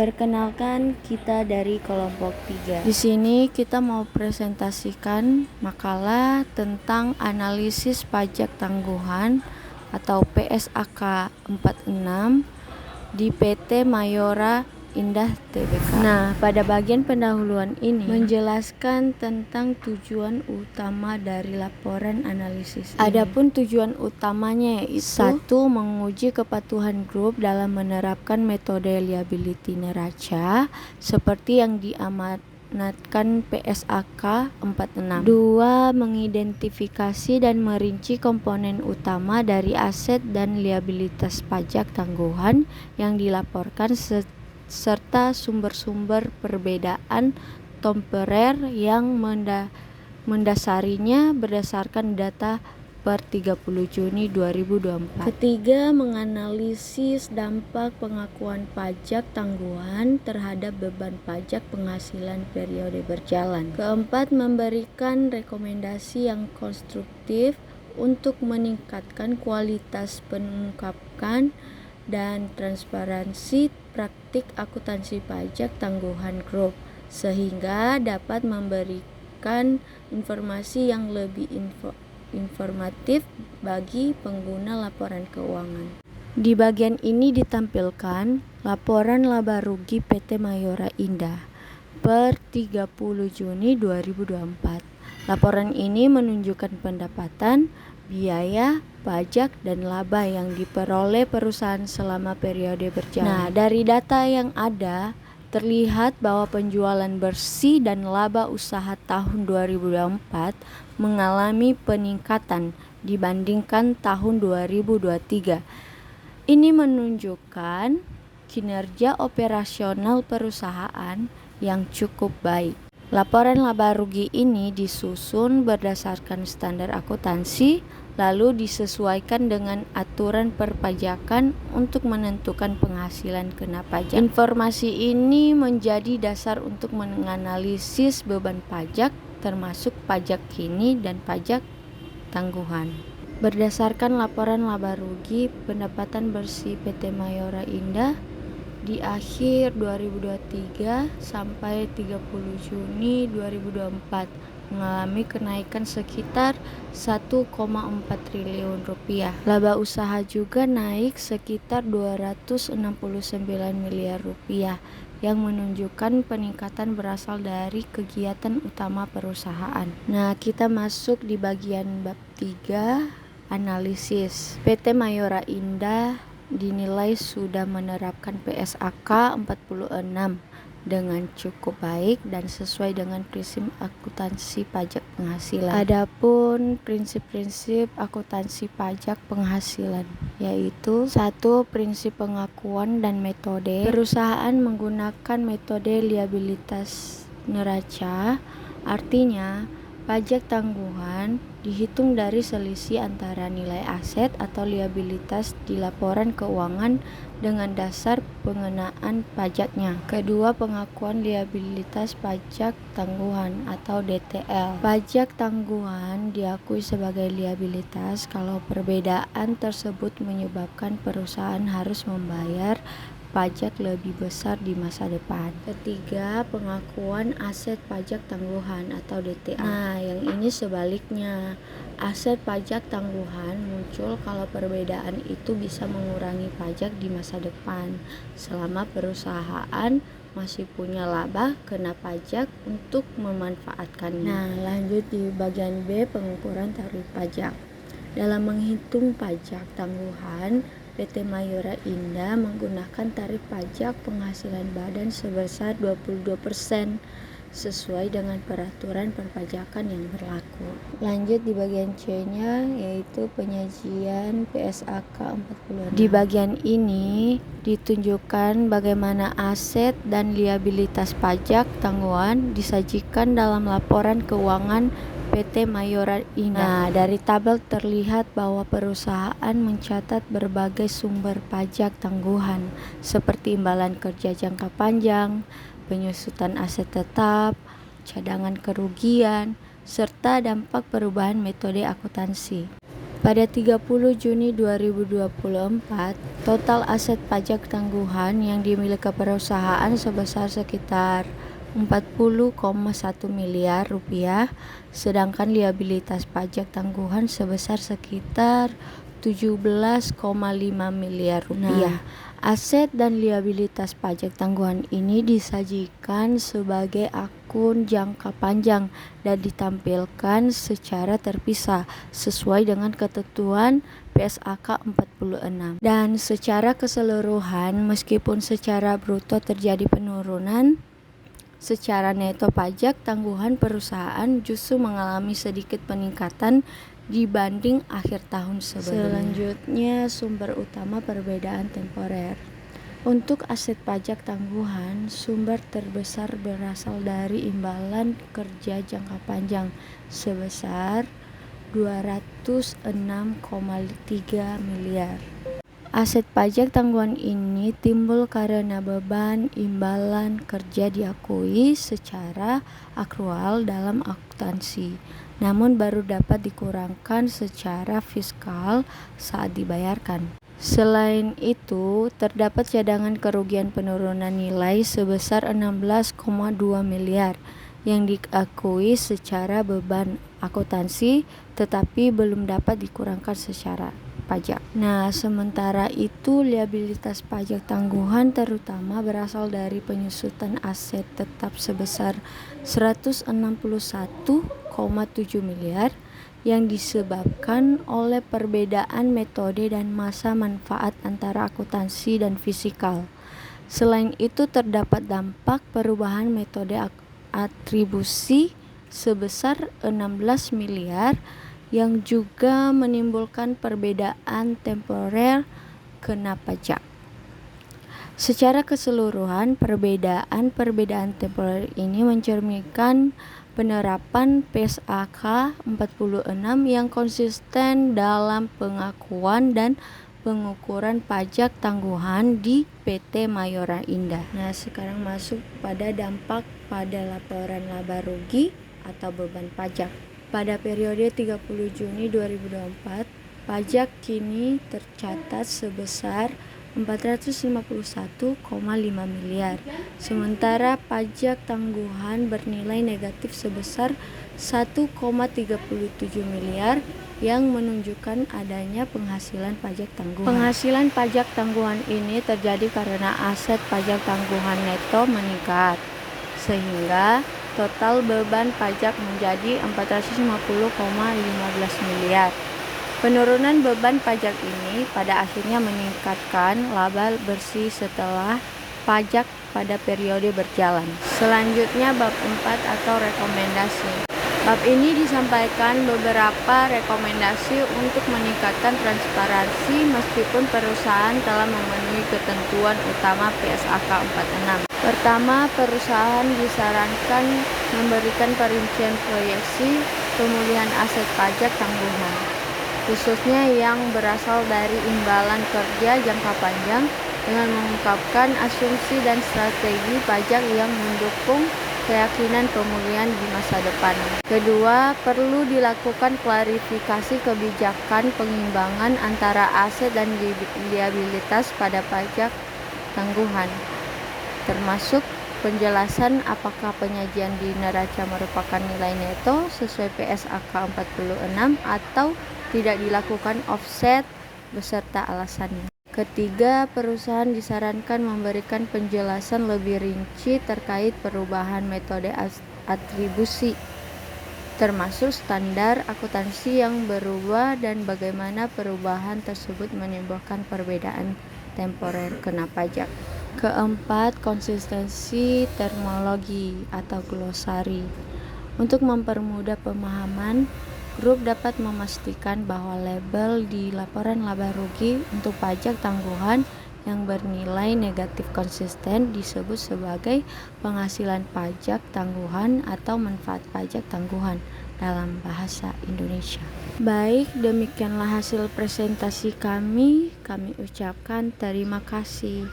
Perkenalkan, kita dari kelompok 3. Di sini kita mau presentasikan makalah tentang analisis pajak tangguhan atau PSAK 46 di PT Mayora Indah Tbk. Nah, pada bagian pendahuluan ini menjelaskan tentang tujuan utama dari laporan analisis ini. Adapun tujuan utamanya yaitu 1. Menguji kepatuhan grup dalam menerapkan metode liability neraca seperti yang diamanatkan PSAK 46. 2. Mengidentifikasi dan merinci komponen utama dari aset dan liabilitas pajak tangguhan yang dilaporkan serta sumber-sumber perbedaan temporer yang mendasarinya berdasarkan data per 30 Juni 2024. Ketiga, menganalisis dampak pengakuan pajak tangguhan terhadap beban pajak penghasilan periode berjalan. Keempat, memberikan rekomendasi yang konstruktif untuk meningkatkan kualitas pengungkapan dan transparansi praktik akuntansi pajak tangguhan grup sehingga dapat memberikan informasi yang lebih informatif bagi pengguna laporan keuangan. Di bagian ini ditampilkan laporan laba rugi PT Mayora Indah per 30 Juni 2024. Laporan ini menunjukkan pendapatan, biaya, pajak, dan laba yang diperoleh perusahaan selama periode berjalan. Nah, dari data yang ada, terlihat bahwa penjualan bersih dan laba usaha tahun 2024 mengalami peningkatan dibandingkan tahun 2023. Ini menunjukkan kinerja operasional perusahaan yang cukup baik. Laporan laba rugi ini disusun berdasarkan standar akuntansi, lalu disesuaikan dengan aturan perpajakan untuk menentukan penghasilan kena pajak. Informasi ini menjadi dasar untuk menganalisis beban pajak, termasuk pajak kini dan pajak tangguhan. Berdasarkan laporan laba rugi, pendapatan bersih PT Mayora Indah di akhir 2023 sampai 30 Juni 2024 mengalami kenaikan sekitar 1,4 triliun rupiah. Laba usaha juga naik sekitar 269 miliar rupiah yang menunjukkan peningkatan berasal dari kegiatan utama perusahaan. Nah, kita masuk di bagian bab 3, analisis. PT Mayora Indah dinilai sudah menerapkan PSAK 46 dengan cukup baik dan sesuai dengan prinsip akuntansi pajak penghasilan. Adapun prinsip-prinsip akuntansi pajak penghasilan yaitu 1. Prinsip pengakuan dan metode. Perusahaan menggunakan metode liabilitas neraca, artinya pajak tangguhan dihitung dari selisih antara nilai aset atau liabilitas di laporan keuangan dengan dasar pengenaan pajaknya. Kedua, pengakuan liabilitas pajak tangguhan atau DTL. Pajak tangguhan diakui sebagai liabilitas kalau perbedaan tersebut menyebabkan perusahaan harus membayar pajak lebih besar di masa depan. Ketiga, pengakuan aset pajak tangguhan atau DTA. Nah, yang ini sebaliknya. Aset pajak tangguhan muncul kalau perbedaan itu bisa mengurangi pajak di masa depan selama perusahaan masih punya laba kena pajak untuk memanfaatkannya. Nah, lanjut di bagian B, pengukuran tarif pajak. Dalam menghitung pajak tangguhan, PT Mayora Indah menggunakan tarif pajak penghasilan badan sebesar 22% sesuai dengan peraturan perpajakan yang berlaku. Lanjut di bagian C-nya yaitu penyajian PSAK 46. Di bagian ini ditunjukkan bagaimana aset dan liabilitas pajak tangguhan disajikan dalam laporan keuangan PT Mayora Indah. Nah, dari tabel terlihat bahwa perusahaan mencatat berbagai sumber pajak tangguhan seperti imbalan kerja jangka panjang, penyusutan aset tetap, cadangan kerugian, serta dampak perubahan metode akuntansi. Pada 30 Juni 2024, total aset pajak tangguhan yang dimiliki perusahaan sebesar sekitar 40,1 miliar rupiah, sedangkan liabilitas pajak tangguhan sebesar sekitar 17,5 miliar rupiah. Aset dan liabilitas pajak tangguhan ini disajikan sebagai akun jangka panjang dan ditampilkan secara terpisah sesuai dengan ketentuan PSAK 46. Dan secara keseluruhan, meskipun secara bruto terjadi penurunan, secara neto pajak tangguhan perusahaan justru mengalami sedikit peningkatan dibanding akhir tahun sebelumnya. Selanjutnya, sumber utama perbedaan temporer. Untuk aset pajak tangguhan, sumber terbesar berasal dari imbalan kerja jangka panjang sebesar 206,3 miliar. Aset pajak tangguhan ini timbul karena beban imbalan kerja diakui secara akrual dalam akuntansi, namun baru dapat dikurangkan secara fiskal saat dibayarkan. Selain itu, terdapat cadangan kerugian penurunan nilai sebesar 16,2 miliar yang diakui secara beban akuntansi tetapi belum dapat dikurangkan secara pajak. Nah, sementara itu liabilitas pajak tangguhan terutama berasal dari penyusutan aset tetap sebesar 161,7 miliar yang disebabkan oleh perbedaan metode dan masa manfaat antara akuntansi dan fisikal. Selain itu terdapat dampak perubahan metode atribusi sebesar 16 miliar yang juga menimbulkan perbedaan temporer kena pajak. Secara keseluruhan, perbedaan temporer ini mencerminkan penerapan PSAK 46 yang konsisten dalam pengakuan dan pengukuran pajak tangguhan di PT Mayora Indah. Nah, sekarang masuk pada dampak pada laporan laba rugi atau beban pajak. Pada periode 30 Juni 2024, pajak kini tercatat sebesar 451,5 miliar, sementara pajak tangguhan bernilai negatif sebesar 1,37 miliar yang menunjukkan adanya penghasilan pajak tangguhan. Penghasilan pajak tangguhan ini terjadi karena aset pajak tangguhan neto meningkat, sehingga total beban pajak menjadi 450,15 miliar. Penurunan beban pajak ini pada akhirnya meningkatkan laba bersih setelah pajak pada periode berjalan. Selanjutnya bab 4 atau rekomendasi. Bab ini disampaikan beberapa rekomendasi untuk meningkatkan transparansi meskipun perusahaan telah memenuhi ketentuan utama PSAK 46. Pertama, perusahaan disarankan memberikan perincian proyeksi pemulihan aset pajak tangguhan, khususnya yang berasal dari imbalan kerja jangka panjang dengan mengungkapkan asumsi dan strategi pajak yang mendukung keyakinan pemulihan di masa depan. Kedua, perlu dilakukan klarifikasi kebijakan pengimbangan antara aset dan liabilitas pada pajak tangguhan, termasuk penjelasan apakah penyajian di neraca merupakan nilai neto sesuai PSAK 46 atau tidak dilakukan offset beserta alasannya. Ketiga, perusahaan disarankan memberikan penjelasan lebih rinci terkait perubahan metode atribusi, termasuk standar akuntansi yang berubah dan bagaimana perubahan tersebut menimbulkan perbedaan temporer kena pajak. Keempat, konsistensi terminologi atau glosari. Untuk mempermudah pemahaman, grup dapat memastikan bahwa label di laporan laba rugi untuk pajak tangguhan yang bernilai negatif konsisten disebut sebagai penghasilan pajak tangguhan atau manfaat pajak tangguhan dalam bahasa Indonesia. Baik, demikianlah hasil presentasi kami ucapkan terima kasih.